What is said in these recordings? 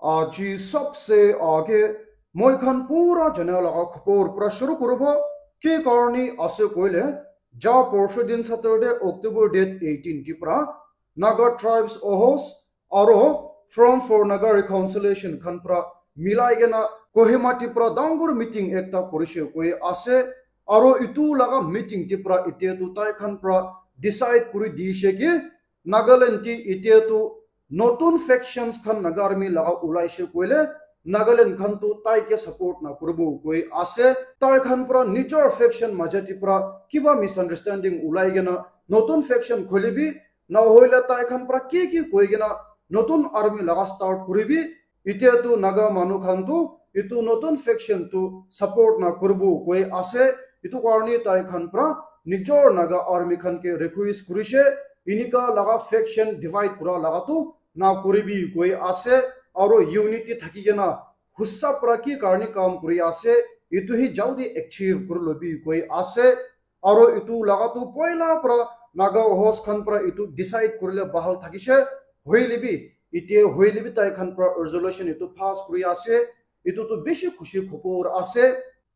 आज सबसे आगे মই খান পুরা জেনে লাগা খবর পুরা শুরু করব কি কারণে আছে কইলে যা পরশু দিন Saturday October date 18 Tipra Naga tribes ওহস আরো ফ্রম ফর নাগা রিকনসিলিয়েশন খান পুরা মিলাই গেনা কোহিমা টিপরা ডাঙ্গুর মিটিং একটা করিছে কই আছে আরো ইতু লাগা মিটিং টিপরা ইতে তু তাই খান পুরা ডিসাইড করি দিছে কি নাগাল্যান্ড টি ইতে তু নতুন ফ্যাকশনস খান নাগারমি লাগা উলাইছে কইলে নাগাল্যান্ড খান তো তাইকে সাপোর্ট না করব কই আছে তাই খান পুরা নিজর ফ্যাকশন মাঝাতি পুরা কিবা মিসআন্ডারস্ট্যান্ডিং উলাই গেনা নতুন ফ্যাকশন খুলিবি না হইলে তাই খান পুরা কি কই গেনা নতুন আর্মি লাগা স্টার্ট করিবি ইতে তো নাগা মানু খান তো ইতু নতুন ফ্যাকশন তো সাপোর্ট না করব কই আছে ইতু কারণে তাই খান পুরা নিজর নাগা আর্মি খান কে রিকোয়েস্ট করিছে ইনিকা লাগা ফ্যাকশন ডিভাইড করা লাগা তো না করিবি কই আছে और यूनिटी थकी गना हुस्सा पुरा की कारणी काम करी आसे इतु ही जल्दी अचीव कर लबी कोई आसे और इतु लगा तो पहला पुरा नागा होस खन पुरा इतु डिसाइड करले बहाल थकीसे होइलिबी इते होइलिबी ताई खन पुरा रेजोल्यूशन इतु पास करी आसे इतु तो बेसी खुशी खबर आसे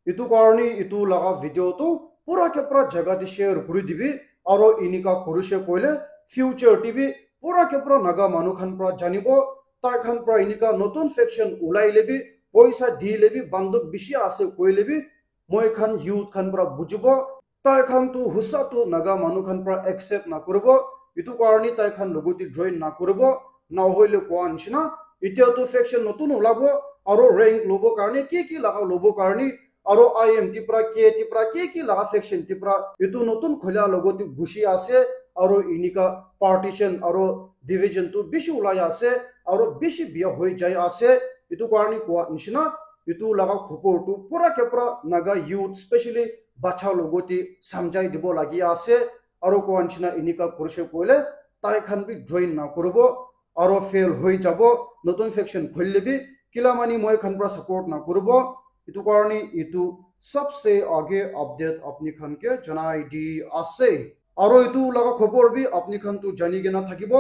इतु कारणी इतु लगा वीडियो तो पूरा के पूरा जगह दि शेयर करी दिबी और इनिका करुसे कोइले फ्यूचर टीवी पूरा के पूरा नागा मानु खन पुरा जानिबो তাই খান প্রা ইনিকা নতুন ফ্যাকশন উলাই লেবি পয়সা দি লেবি বান্ধব বেশি আছে কই লেবি মই খান ইউথ খান প্রা বুঝব তাই খান তো হুসা তো নাগা মানু খান প্রা একসেপ্ট না করব ইতু কারণে তাই খান লগতি জয়েন না করব না হইলে কোয়ান না ইতিয়া তো ফ্যাকশন নতুন ওলাবো আর র্যাঙ্ক লব কারণে কি লাগা লব কারণে আর আইএম টিপ্রা কি লাগা ফ্যাকশন টিপ্রা ইতু নতুন খোলা লগতি ঘুষি আছে আর ইনিকা পার্টিশন আর ডিভিজন তো বেশি উলাই আছে আর বেশি বিয়া হয়ে যায় আছে ইতু কারণে কোয়া নিশনা ইতু লাগা খবর তো পুরা কে পুরা নাগা ইউথ স্পেশালি বাচ্চা লগতি সমঝাই দিব লাগি আছে আর কোয়া নিশনা ইনিকা করছে কইলে তাই খান বি জয়েন না করব আর ফেল হয়ে যাব নতুন ফ্যাকশন খুললেবি কিলামানি মই খান পুরা সাপোর্ট না করব ইতু কারণে ইতু सबसे आगे अपडेट अपनी खान के जनाई दी আছে আর ইতু লাগা খবর বি আপনি খান তো জানি গেনা থাকিব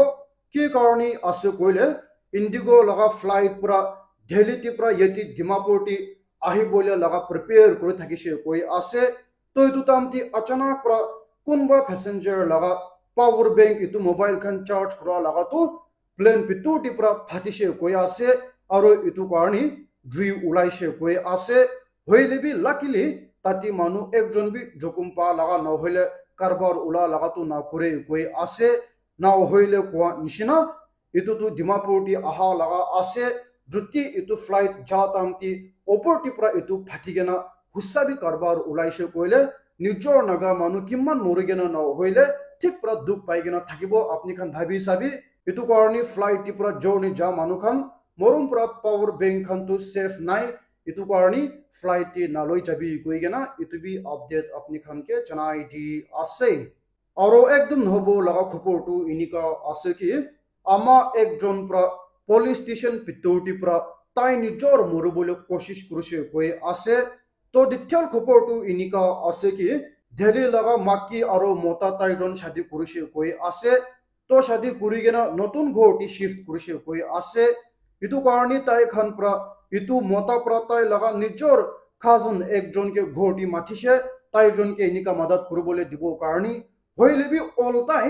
কি কারণে আছে কইলে ইন্ডিগো লাগা ফ্লাইট পুরা দিল্লি টি পুরা ইতি ডিমাপুর টি আহি বলে লাগা প্রিপেয়ার করে থাকিছে কই আছে তো ইতু তামতি अचानक পুরা কোনবা প্যাসেঞ্জার লাগা পাওয়ার ব্যাংক ইতু মোবাইল খান চার্জ করা লাগা তো প্লেন পিতু টি পুরা ফাটিছে কই আছে আর ইতু কারণে ড্রি উলাইছে কই আছে হইলেবি লাকিলি তাতি মানু একজন বি জকুম পা লাগা না হইলে কারবার উলা লাগা তো না করে কই আছে না হইলে কোয়া নিশিনা ইতু তো ডিমাপুর টি আহা লাগা আছে দ্রুতি ইতু ফ্লাইট যাতামতি ওপর টি পুরা ইতু ফাটিগেনা হুসাবি কারবার উলাইছে কইলে নিজর নাগা মানু কিমান মরিগেনা না হইলে ঠিক পুরা দুঃখ পাইগেনা থাকিব আপনি খান ভাবি সাবি ইতু কারণে ফ্লাইট টি পুরা জর্নি যা মানু খান মরম পুরা পাওয়ার ব্যাংক খান তো সেফ নাই ইতু কারণে ফ্লাইট টি নালই যাবি কইগেনা ইতু বি আপডেট আপনি খান কে জানাই দি আছে আর একদম হব লাগা খবর তো ইনিকা আছে কি আমা একজন প্রা পুলিশ স্টেশন পিতৌটি প্রা তাই নিজর মরবলে কোশিশ করছে কই আছে তো দ্বিতীয় খবর তো ইনিকা আছে কি দিল্লি লাগা মাকি আর মতা তাইজন শাদি করছে কই আছে তো শাদি করি গেনা নতুন ঘরটি শিফট করছে কই আছে ইতু কারণে তাই খান প্রা ইতু মতা প্রা তাই লাগা নিজর খাজন একজনকে ঘরটি মাথিছে তাইজনকে ইনিকা মদত করবলে দিব কারণে হইলেবি অলতাই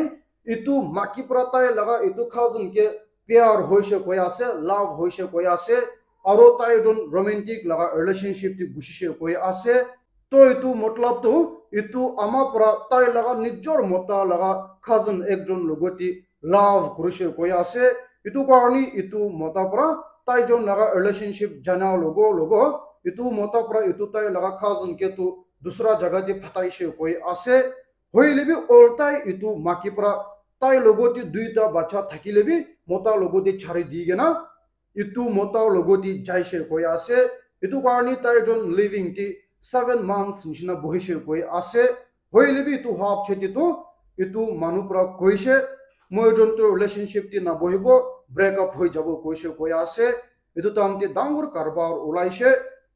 ইতু মাকি প্রা তাই লাগা ইতু খাজন কে प्यार होइसे कोई आसे लव होइसे कोई आसे और ताई जोन रोमांटिक लगा रिलेशनशिप ती गुशिसे कोई आसे तो इतु मतलब तो इतु आमा पुरा ताई लगा निजर मोता लगा खाजन एक जोन लगोती लव करिसे कोई आसे इतु कारणी इतु मोता पुरा ताई जोन लगा रिलेशनशिप जाना लोगो इतु मोता पुरा इतु ताई लगा खाजन के तो दूसरा जगह ती फताइसे कोई आसे होइलेबि ओलताई इतु माकी पुरा তাই লগতি দুইটা বাচ্চা থাকিলেবি মতা লগতি ছাড়ি দি গেনা ইতু মতা লগতি যাইছে কই আছে ইতু কারণে তাই জন লিভিং টি 7 মান্থস নিশনা বহিছে কই আছে হইলেবি ইতু হাফ ছেতি তো ইতু মানুপুরা কইছে মই জন তো রিলেশনশিপ টি না বহিব ব্রেকআপ হই যাব কইছে কই আছে ইতু তামতি ডাঙ্গুর কারবার উলাইছে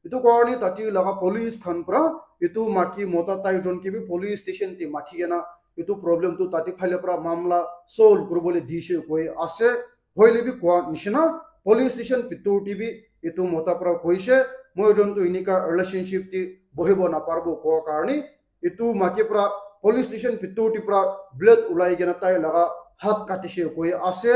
ইতু কারণে তাতি লাগা পুলিশ খানপুরা ইতু মাকি মতা তাই জন কি বি পুলিশ স্টেশন টি মাখি গেনা इतु प्रॉब्लम तो ताति फाइले पुरा मामला सॉल्व करबोले दिसे कोई आसे होइले बि कोआ निशना police station pitur tv itu mota pra koise moi jon tu inika relationship ti bohibo na parbo ko karni itu maki pra police station pitur ti pra blood ulai gena tai laga hat katishe koi ase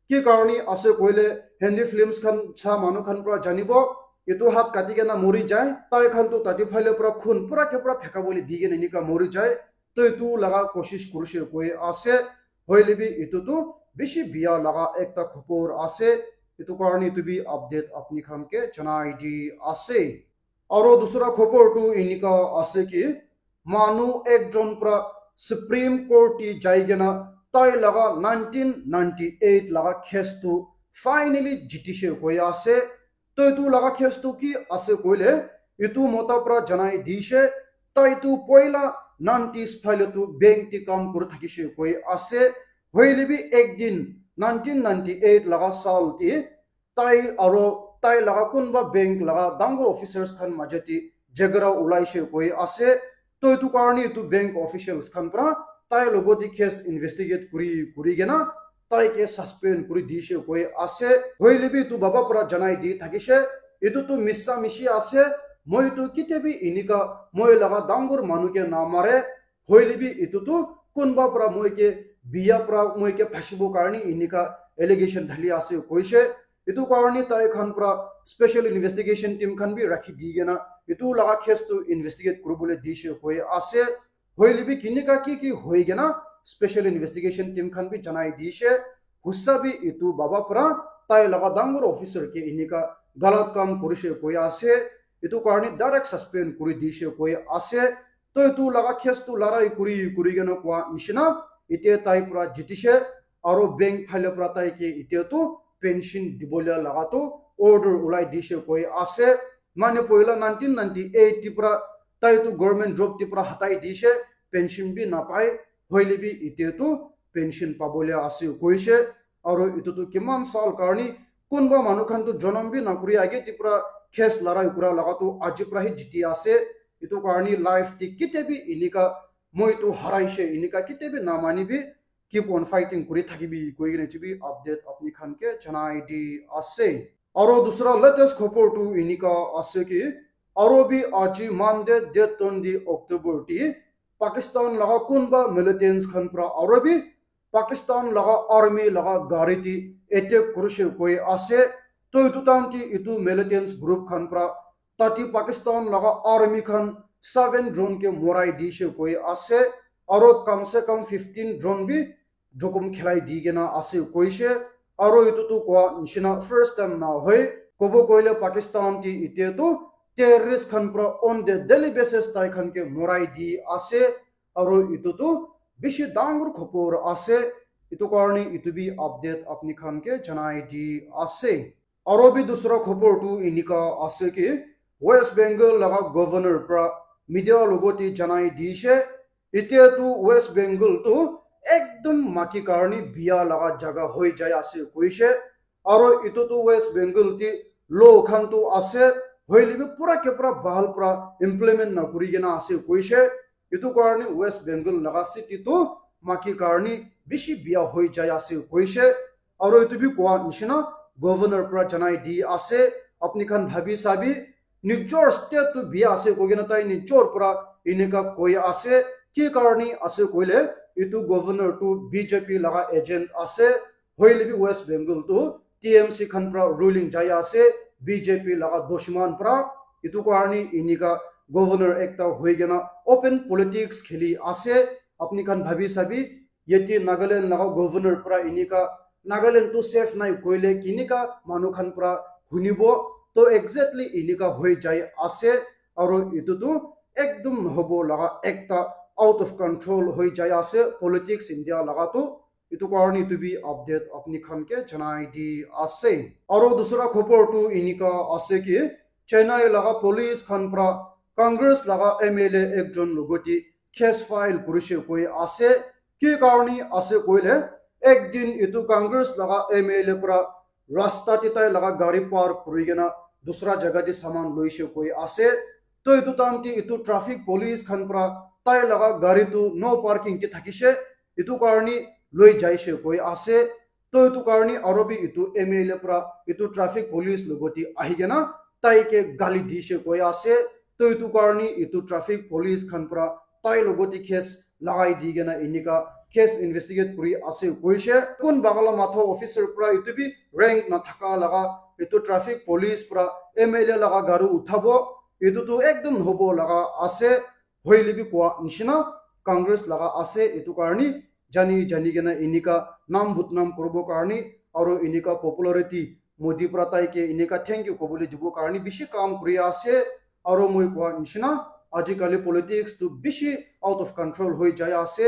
ki karni ase koile hindi films khan cha manu khan pra janibo itu hat kati gena mori jai tai khan tu tati phale pra khun pura ke pura pheka boli dige ni ka mori jai to itu laga koshish kurushe koi ase hoilebi itu tu beshi biya laga ekta khopor ase itu karni tu bi update apni khan ke janai di ase aro dusra khopor tu inika ase ki manu ekjon pra supreme court ti jaigena tai laga 1998 laga case tu finally jitishe koi ase to itu laga case tu ki ase koile itu mota pra janai dishe tai tu poila 90s phale tu bank ti kam kur thakishe koi ase hoilebi ekdin 1998 laga saal ti tai aro tai laga kunba bank laga dangor officers khan majeti jagara ulaishe koi ase to itu karni tu bank officials khan pra tai logoti case investigate kuri gena tai ke suspend kuri dishe koi ase hoilebi tu baba pura janai di thakishe itu tu missa mishi ase moi tu kitebi inika moi laga dangor manu ke na mare hoilebi itu tu kunba pura moi ke biya pra moi ke phasibo karni inika allegation dhali ase koise itu karni tai khan pra special investigation team khan bi rakhi digena itu laga case tu investigate kurubole dishe koi ase hoilebi kinika ki hoigena special investigation team khan bi janai dishe hussa bi itu baba pra tai laga dangor officer ke inika galat kam korise koi ase itu karni direct suspend kuri dishe koi ase to itu laga case tu larai kuri gena kwa mishina ite tai pura jitishe aro bank phale pura tai ke ite tu pension dibolia laga tu order ulai dishe koi ase mane poila 1998 ti pura tai tu government job ti pura hatai dishe pension bi na pai hoile bi ite tu pension pabolia ase koise aro itu tu kiman sal karni kunba manu khan tu jonam bi na kuri age ti pura case larai kura laga tu aji pura hi jiti ase itu karni life ti kitebi inika moi tu haraishe inika kitebi na mani bi keep on fighting kuri thakibi koigene chibi update apni khan ke janai di ase aro dusra latest khopor tu inika ase ki aro bi aji mande date 20 october ti pakistan laga kunba militants khan pra aro bi pakistan laga army laga gari ti attack kurushe koi ase to itu tanti itu militants group khan pra tati pakistan laga army khan 7 drone ke morai dishe koi ase aro kam se kam 15 drone bi jokum khelai digena ase koise aro itu tu kwa nishina first time na hoy kobo koile pakistan ti ite tu terrorist khan pra on the daily basis tai khan ke morai di ase aro itu tu bishi dangur khopor ase itu karni itu bi update apni khan ke janai di ase aro bi dusra khopor tu inika ase ki west bengal laga governor pra media logoti janai dishe ite tu west bengal tu ekdom maki karni biya laga jaga hoi jai ase koise aro itu tu west bengal ti law khan tu ase hoilibi pura ke pura bahal pura implement na kuri gena ase koise itu karni west bengal laga city tu maki karni bishi biya hoi jai ase koise aro itu bi kwa nishina governor pura janai di ase apni khan bhabi sabi nijor state tu biya ase kogena tai nijor pura inika koi ase ki karni ase koile itu governor tu bjp laga agent ase hoilebi west bengal tu tmc khan pra ruling jai ase bjp laga doshman pra itu karni inika governor ekta hoigena open politics kheli ase apni khan bhabi sabi yeti nagaland laga governor pra inika nagaland tu safe nai koile kinika manu khan pra hunibo to exactly inika hoi jai ase aro itu tu ekdum hobo laga ekta out of control hoi jai ase politics india laga tu itu karni to be update apni khan ke janai di ase aro dusra khopor tu inika ase ki chennai laga police khan pra congress laga mla ekjon logoti case file kurishe koi ase ki karni ase koile ekdin itu congress laga mla pra rasta titai laga gari park kurigena dusra jaga di saman loishe koi ase to itu tanti itu traffic police khan pra tai laga gari tu no parking ki thakise itu karni loi jaise koi ase to itu karni arobi itu MLA pra itu traffic police logoti ahigena tai ke gali dishe koi ase to itu karni itu traffic police khan pra tai logoti case lagai digena inika case investigate kuri ase koise kun bagala matho officer pra itu bi rank na thaka laga itu traffic police pra MLA laga garu uthabo itu to ekdom hobo laga ase hoilibi kwa nishina congress laga ase itu karni jani gena inika nam butnam korbo karni aro inika popularity modi pratai ke inika thank you kobuli dibo karni bishi kam kuri ase aro moi kwa nishina ajikali politics to bishi out of control hoi jaya ase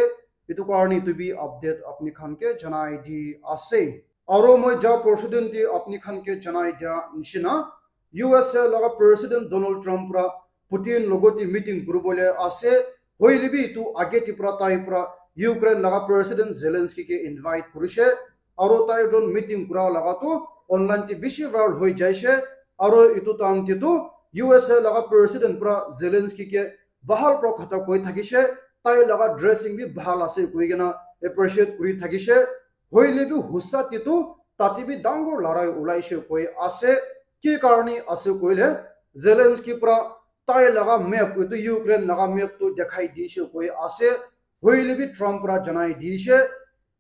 itu karni to be update apni khan ke janai di ase aro moi ja president di apni khan ke janai dia nishina USA laga president Donald Trump ra Putin logoti meeting kurubole ase hoilibi tu age tipra tai pra Ukraine laga president Zelensky ke invite kurise aro tai don meeting kura laga to online ti bishi viral hoi jaise aro itu tam ti tu USA laga president pra Zelensky ke bahal pro khata koi thakise tai laga dressing bi bahal ase koi gena appreciate kuri thakise hoilibi hussa ti tu tati bi dangor larai ulaise koi ase ki karni ase koile Zelensky pra tai laga map itu Ukraine laga map tu dekhai dise koi ase hoilibi Trump ra janai dise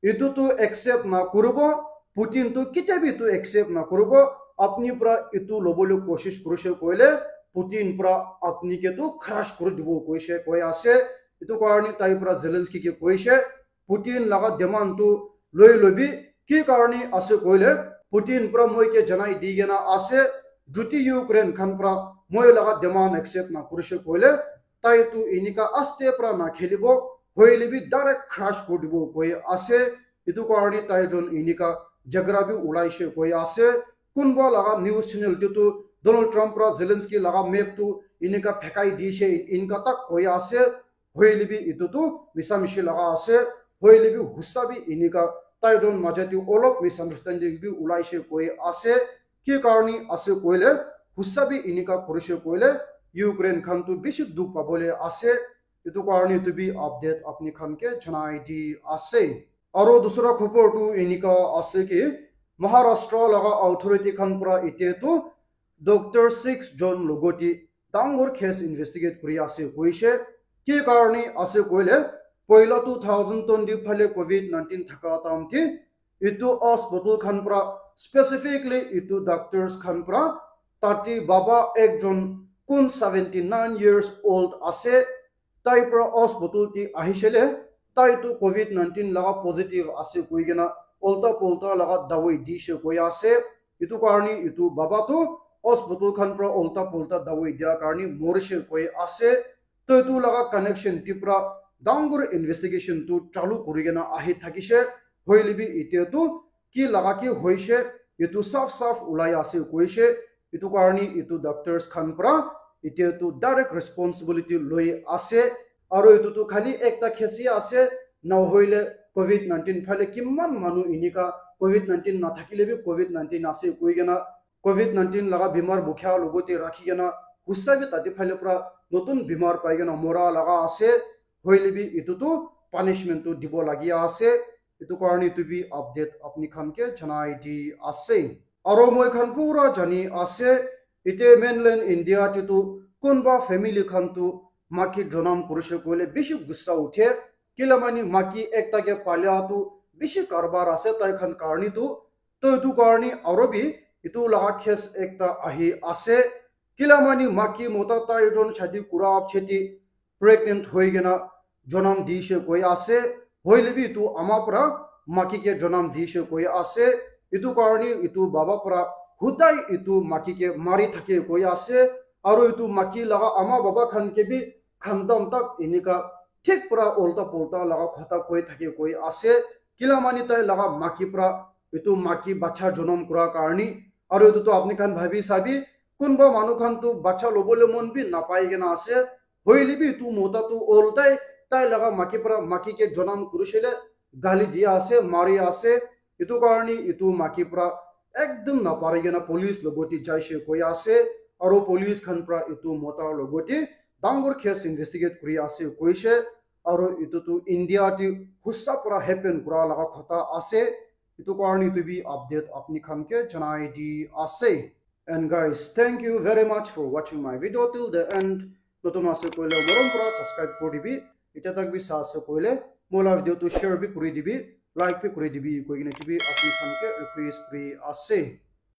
itu tu accept na kurubo Putin tu kitabi tu accept na kurubo apni pra itu lobolo koshish kuruse koile Putin pra apni ke tu crash kuru dibo koise koi ase itu karni tai pra Zelensky ke koise Putin laga demand tu loi lobi ki karni ase koile Putin pra moi ke janai digena ase juti Ukraine khan pra moi laga demand accept na kuruse koile tai tu inika aste pra na khelibo hoilibi direct crash kodibo koi ase itu karni tai jon inika jagrabi ulaise koi ase kunba laga news channel tu Donald Trump ra Zelensky laga map tu inika phekai dise inka tak koi ase hoilibi itu tu misamishi laga ase hoilibi husabi inika tai jon majati olop misunderstanding bi ulaise koi ase ki karni ase koile husabi inika kuruse koile Ukraine khan tu bishi duk pabole ase itu karni to be update apni khan ke janai di ase aro dusra khopor tu inika ase ki Maharashtra laga authority khan pura ite tu Dr. 6 John logoti dangor case investigate kuri ase koise ki karni ase koile poila 2020 phale COVID-19 thaka tamti itu hospital khan pura specifically itu doctors khan pura tati baba ekjon kun 79 years old ase tai pra hospital ti ahishele tai tu COVID-19 laga positive ase koigena olta polta laga dawai dishe koi ase itu karni itu baba tu hospital khan pra olta polta dawai dia karni morishe koi ase to itu laga connection ti pra dangor investigation tu chalu kurigena ahi thakise hoilibi ite tu ki laga ki hoise itu saf ulai ase koise itu karni itu doctors khan pra ite tu direct responsibility loi ase aro itu tu khali ekta khesi ase na hoile COVID-19 phale kimman manu inika COVID-19 na thakile bi COVID-19 ase koigena COVID-19 laga bimar bukhya logote rakhigena husabi tati phale pra notun bimar paigena mora laga ase hoile bi itu tu punishment tu dibo lagia ase itu karni to be update apni khan ke janai di ase aro moi khan pura jani ase ite mainland India tu kunba family khan tu maki jonam kuruse koile bishi gussa uthe kilamani maki ekta ke palya tu bishi karbar ase tai khan karni tu to itu karni arobi itu laga khes ekta ahi ase kilamani maki mota tai jon chadi kurab cheti pregnant hoigena jonam dishe koi ase hoilebi tu amapra maki ke jonam dishe koi ase itu karni itu baba pra hudai itu maki ke mari thake koi ase aro itu maki laga ama baba khan ke bi khandam tak inika thik pra olta polta laga khata koi thake koi ase kilamani tai laga maki pra itu maki bacha jonam kura karni aro itu to apni khan bhabi sabi kunba manu khan tu bacha lobole mon bi napai gena ase hoilibi tu mota tu oltai tai laga maki pra maki ke jonam kurusile gali dia ase mari ase itu karni itu maki pra ekdom napari gena police logoti jaise koi ase aro police khan pra itu mota logoti dangor case investigate kuri ase koise aro itu tu India ti hussa pura happen kura laga khata ase itu karni to be update apni khanke janai di ase. And guys, thank you very much for watching my video till the end. Notun ase koile morom pura subscribe kori dibi, eta tak bi sa ase koile mola video to share bi kori dibi, like bi kori dibi, koi gina tibi apni khanke request free ase.